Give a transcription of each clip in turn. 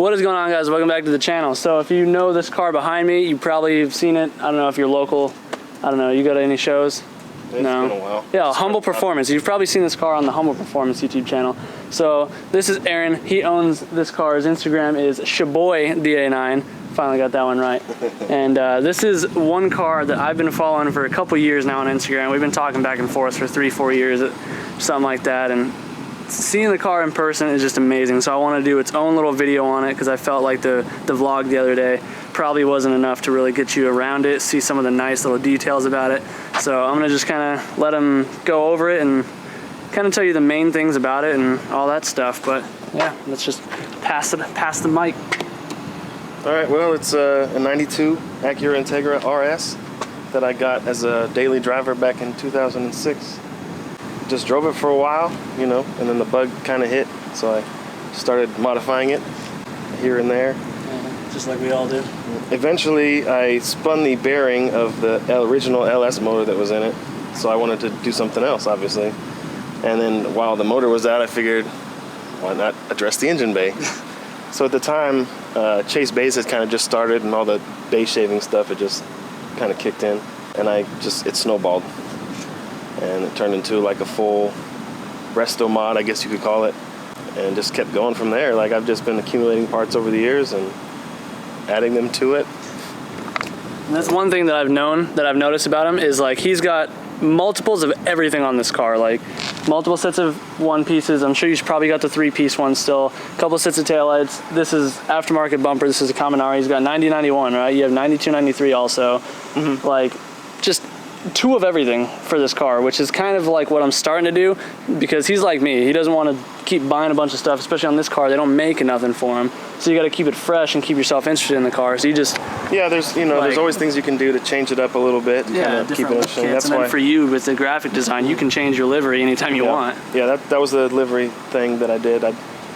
What is going on, guys? Welcome back to the channel. So if you know this car behind me, you probably have seen it. I don't know if you're local. I don't know. You go to any shows? It's been a while. Yeah, Humble Performance. You've probably seen this car on the Humble Performance YouTube channel. So this is Aaron. He owns this car. His Instagram is shaboyda9. Finally got that one right. And this is one car that I've been following for a couple years now on Instagram. We've been talking back and forth for 3-4 years, something like that. And seeing the car in person is just amazing. So I want to do its own little video on it because I felt like the vlog the other day probably wasn't enough to really get you around it, see some of the nice little details about it. So I'm gonna just kind of let him go over it and kind of tell you the main things about it and all that stuff. But yeah, let's just pass the mic. All right, well, it's a 92 Acura Integra RS that I got as a daily driver back in 2006. Just drove it for a while, you know, and then the bug kind of hit, so I started modifying it here and there. Just like we all do. Eventually, I spun the bearing of the original LS motor that was in it, so I wanted to do something else, obviously. And then while the motor was out, I figured, why not address the engine bay? So at the time, Chase Bays had kind of just started, and all the bay shaving stuff had just kind of kicked in, and it snowballed. And it turned into like a full resto mod, I guess you could call it, and just kept going from there. Like, I've just been accumulating parts over the years and adding them to it. And that's one thing that I've noticed about him is, like, he's got multiples of everything on this car, like multiple sets of one pieces. I'm sure you probably got the 3-piece one still, a couple sets of taillights. This is aftermarket bumper. This is a Kaminari. He's got 90, 91, right? You have 92, 93 also. Mm-hmm. Like, just two of everything for this car, which is kind of like what I'm starting to do, because he's like me. He doesn't want to keep buying a bunch of stuff, especially on this car. They don't make nothing for him, so you got to keep it fresh and keep yourself interested in the car. So you just there's there's always things you can do to change it up a little bit. Yeah, keep it interesting. That's why for you with the graphic design, you can change your livery anytime you want. Yeah, that was the livery thing that I did. I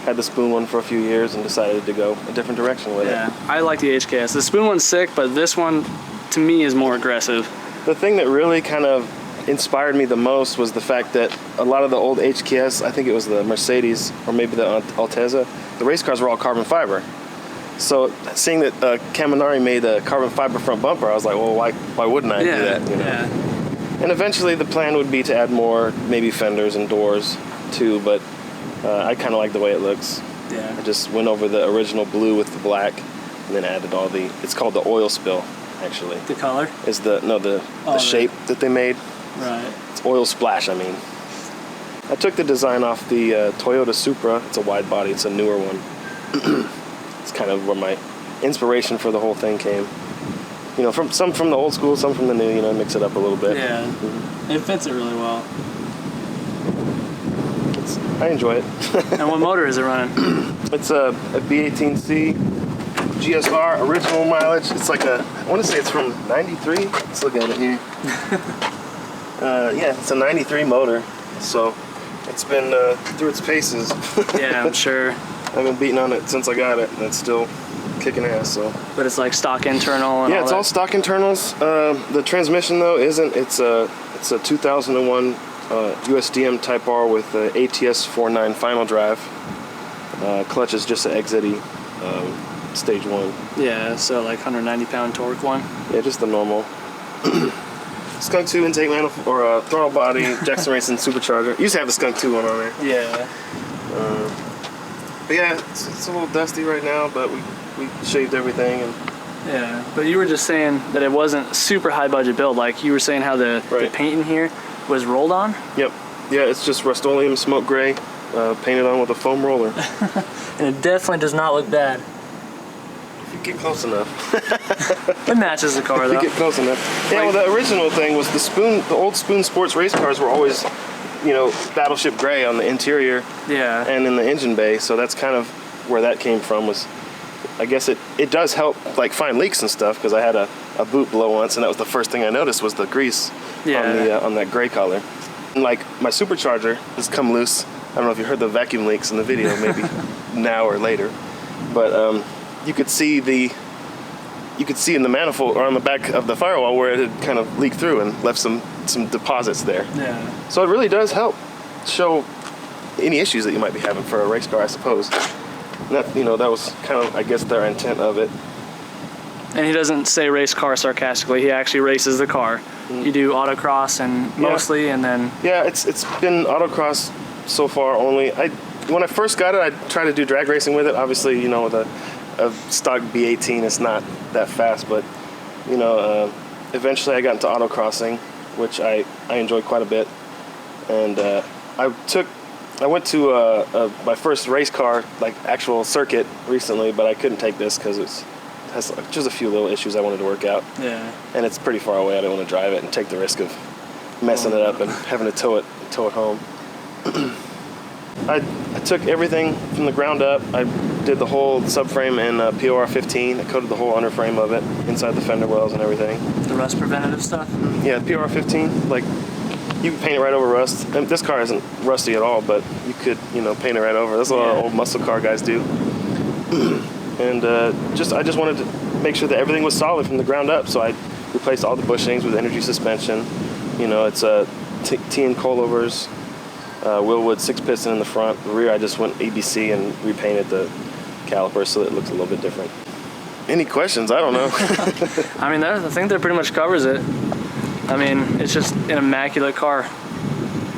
had the Spoon one for a few years and decided to go a different direction with it. Yeah, I like the HKS. The Spoon one's sick, but this one to me is more aggressive. The thing that really kind of inspired me the most was the fact that a lot of the old HKS, I think it was the Mercedes or maybe the Altezza, the race cars were all carbon fiber. So seeing that Kaminari made a carbon fiber front bumper, I was like, well, why wouldn't I do that? You know? Yeah. And eventually the plan would be to add more, maybe fenders and doors too, but I kind of like the way it looks. Yeah. I just went over the original blue with the black and then added all it's called the oil spill. Actually, the color is the shape that they made. Right. It's oil splash. I mean, I took the design off the Toyota Supra. It's a wide body. It's a newer one. It's kind of where my inspiration for the whole thing came. You know, from the old school, some from the new. You know, mix it up a little bit. Yeah, It fits it really well. I enjoy it. And what motor is it running? It's a B18C. GSR original mileage. It's like I want to say it's from 93. Let's look at it here. Yeah, it's a 93 motor. So it's been through its paces. Yeah, I'm sure. I've been beating on it since I got it, and it's still kicking ass. So. But it's like stock internal and yeah, it's all stock internals. The transmission though isn't. It's a 2001 USDM Type R with ATS 4.9 final drive. Clutch is just an exit-y. Stage 1. Yeah, so like 190-pound torque one. Yeah, just the normal. Skunk 2 intake manifold or throttle body, Jackson Racing supercharger. Used to have the Skunk 2 one on there. Yeah. But yeah, it's a little dusty right now, but we shaved everything and. Yeah, but you were just saying that it wasn't super high budget build. Like you were saying how the paint in here was rolled on. Yep. Yeah, it's just Rust-Oleum smoke gray, painted on with a foam roller. And it definitely does not look bad. Get close enough. It matches the car though. You get close enough. Yeah, well, the original thing was the old Spoon sports race cars were always, battleship gray on the interior. Yeah. And in the engine bay, so that's kind of where that came from. Was, I guess it does help like find leaks and stuff, because I had a boot blow once, and that was the first thing I noticed was the grease on that gray color. And like my supercharger has come loose. I don't know if you heard the vacuum leaks in the video, maybe now or later, but you could see in the manifold or on the back of the firewall where it had kind of leaked through and left some deposits there. Yeah. So it really does help show any issues that you might be having for a race car, I suppose. That, that was kind of, I guess, their intent of it. And he doesn't say race car sarcastically. He actually races the car. You do autocross and mostly, and then... Yeah, it's been autocross so far only. When I first got it, I tried to do drag racing with it. Obviously, with a stock B18, it's not that fast, but, eventually I got into autocrossing, which I enjoyed quite a bit. And I went to my first race car, like actual circuit recently, but I couldn't take this because it has just a few little issues I wanted to work out. Yeah. And it's pretty far away. I didn't want to drive it and take the risk of messing it up and having to tow it home. I took everything from the ground up. I did the whole subframe in POR 15. I coated the whole underframe of it, inside the fender wells and everything. The rust preventative stuff? Yeah, POR 15, like, you can paint it right over rust. And this car isn't rusty at all, but you could, paint it right over. That's what our old muscle car guys do. And I just wanted to make sure that everything was solid from the ground up. So I replaced all the bushings with energy suspension. It's T and coilovers, Willwood 6-piston in the front. The rear, I just went ABC and repainted the calipers so that it looks a little bit different. Any questions? I don't know. I think that pretty much covers it. It's just an immaculate car.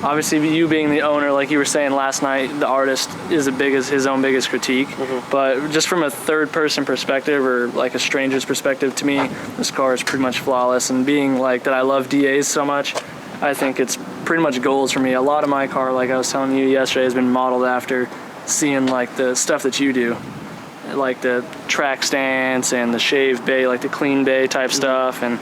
Obviously, you being the owner, like you were saying last night, the artist is his own biggest critique. But just from a third-person perspective, or like a stranger's perspective, to me, this car is pretty much flawless. And being like that, I love DAs so much, I think it's pretty much goals for me. A lot of my car, like I was telling you yesterday, has been modeled after seeing like the stuff that you do, like the track stance and the shave bay, like the clean bay type stuff. And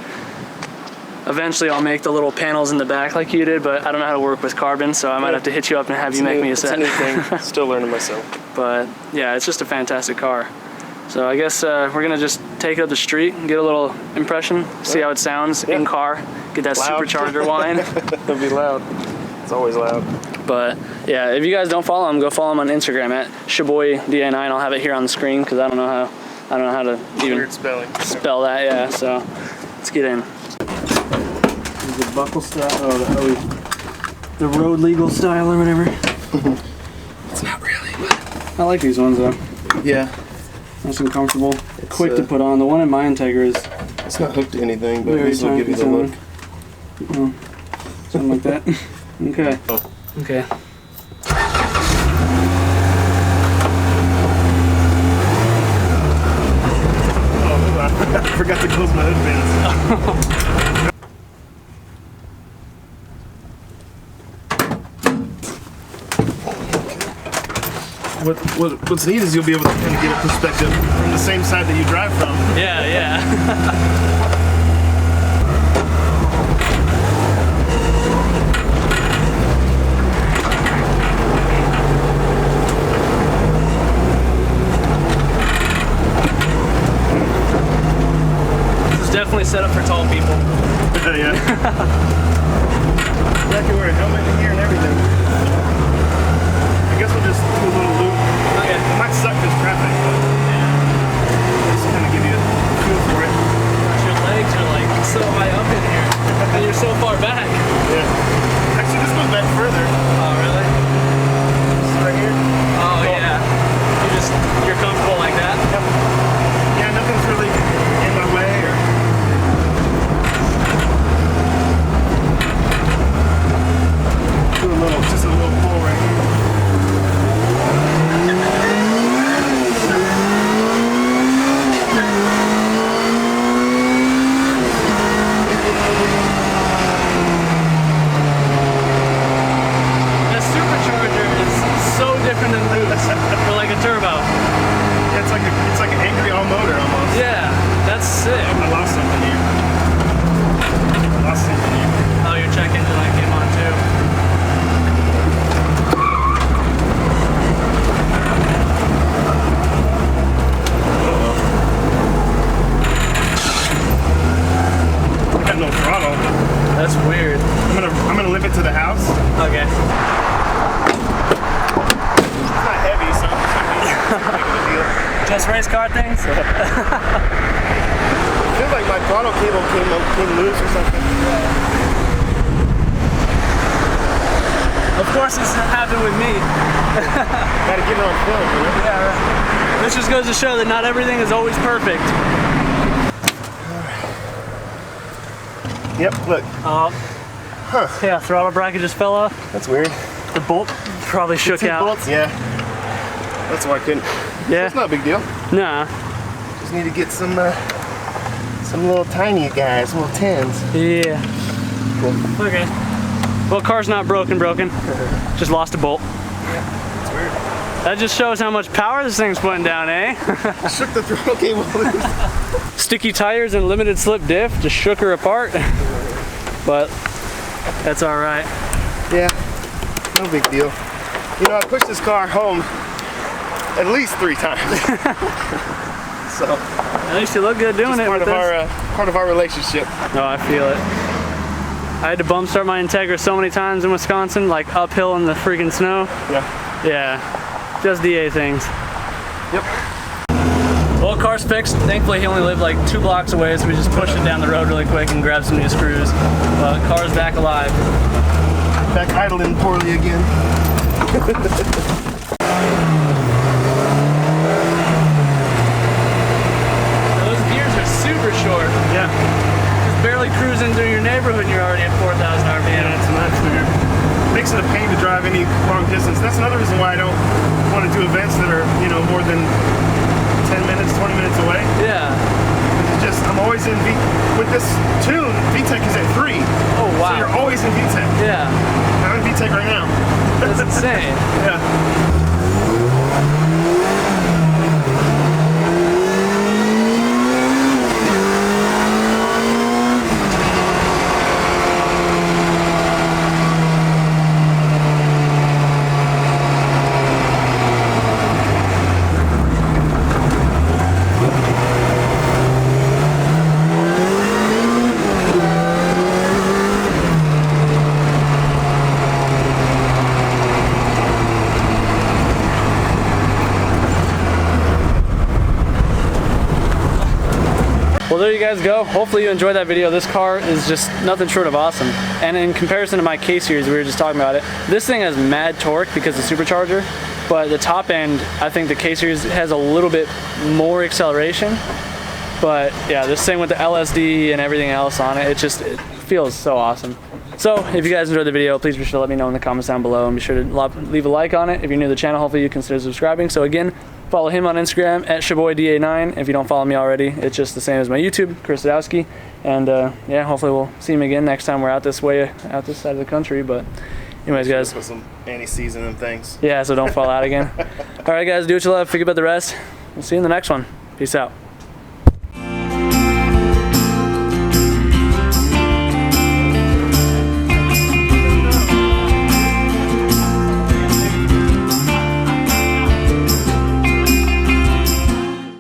eventually I'll make the little panels in the back like you did, but I don't know how to work with carbon, so I might have to hit you up and have you make me a set. It's a new thing. Still learning myself. But yeah, it's just a fantastic car. So I guess we're gonna just take it up the street and get a little impression, see how it sounds in car, get that loud. supercharger whine. It'll be loud. It's always loud. But yeah, if you guys don't follow him, go follow him on Instagram at ShaboyDA9. I'll have it here on the screen because I don't know how to even Weird spelling. spell that. Yeah, so let's get in. The buckle style, the road legal style or whatever. It's not really, but I like these ones though. yeah, Nice and comfortable, quick to put on. The one in my Integra is it's not hooked to anything, but very this will give you the look. Oh, something like that. Okay. Oh. Okay. Oh, hold on. I forgot to close my hood vents. What's neat is you'll be able to kind of get a perspective from the same side that you drive from. Yeah, yeah. Definitely set up for tall people. Yeah. I can wear a helmet in here and everything. I guess we'll just do a little loop. Okay. It might suck this traffic, but just kind of give you a feel for it. Your legs are like so high up in here, and you're so far back. Yeah. Actually, this goes back further. Oh, really? This is right here. Oh, yeah. You're comfortable like that? Yep. Yeah, nothing's really in my way or. Just a little pull right here. The supercharger is so different than loose for like a turbo. Yeah, it's like an angry all motor almost. Yeah, that's sick. I lost something here. Oh, your check engine light came on too. I got no throttle. That's weird. I'm gonna lift it to the house. Okay. It's not heavy, so it's not big of a deal. Just race car things? I feel like my throttle cable came loose or something. Of course this happened with me. Gotta get it on film, you know? Yeah, right. This just goes to show that not everything is always perfect. Yep, look. Yeah, throttle bracket just fell off. That's weird. The bolt probably shook out. Bolts? Yeah. That's why I couldn't. Yeah. It's not a big deal. Nah. Just need to get some little tiny guys, little 10s. Yeah. Cool. Okay. Well, car's not broken. Just lost a bolt. Yeah, that's weird. That just shows how much power this thing's putting down, eh? Shook the throttle cable loose. Sticky tires and limited slip diff just shook her apart. But that's all right. Yeah, no big deal. You know, I pushed this car home at least 3 times. So at least you look good doing it. Part of our relationship. Oh, I feel it. I had to bump start my Integra so many times in Wisconsin, like uphill in the freaking snow. Yeah. Yeah. Just DA things. Yep. Well, car's fixed. Thankfully, he only lived like 2 blocks away, so we just pushed it down the road really quick and grabbed some new screws. But car's back alive. Back idling poorly again. Those gears are super short. Yeah. Just barely cruising through your neighborhood and you're already at 4,000 RPM. Yeah, it's nuts, man. Makes it a pain to drive any long distance. That's another reason why I don't want to do events that are, you know, more than 10 minutes, 20 minutes away. Yeah. It's just, I'm always in with this tune, VTEC is at 3. Oh, wow. So you're always in VTEC. Yeah. I'm in VTEC right now. That's insane. Yeah. Well, there you guys go. Hopefully you enjoyed that video. This car is just nothing short of awesome. And in comparison to my K-Series, we were just talking about it, this thing has mad torque because of supercharger, but the top end, I think the K-Series has a little bit more acceleration. But yeah, this thing with the LSD and everything else on it, it feels so awesome. So if you guys enjoyed the video, please be sure to let me know in the comments down below, and be sure to leave a like on it. If you're new to the channel, hopefully you consider subscribing. So again, follow him on Instagram at ShaboyDA9. If you don't follow me already, it's just the same as my YouTube, ChrisSadowski. And yeah, hopefully we'll see him again next time we're out this way, out this side of the country. But anyways, guys. Put some anti-seize in them things. Yeah, so don't fall out again. All right, guys, do what you love. Forget about the rest. We'll see you in the next one. Peace out.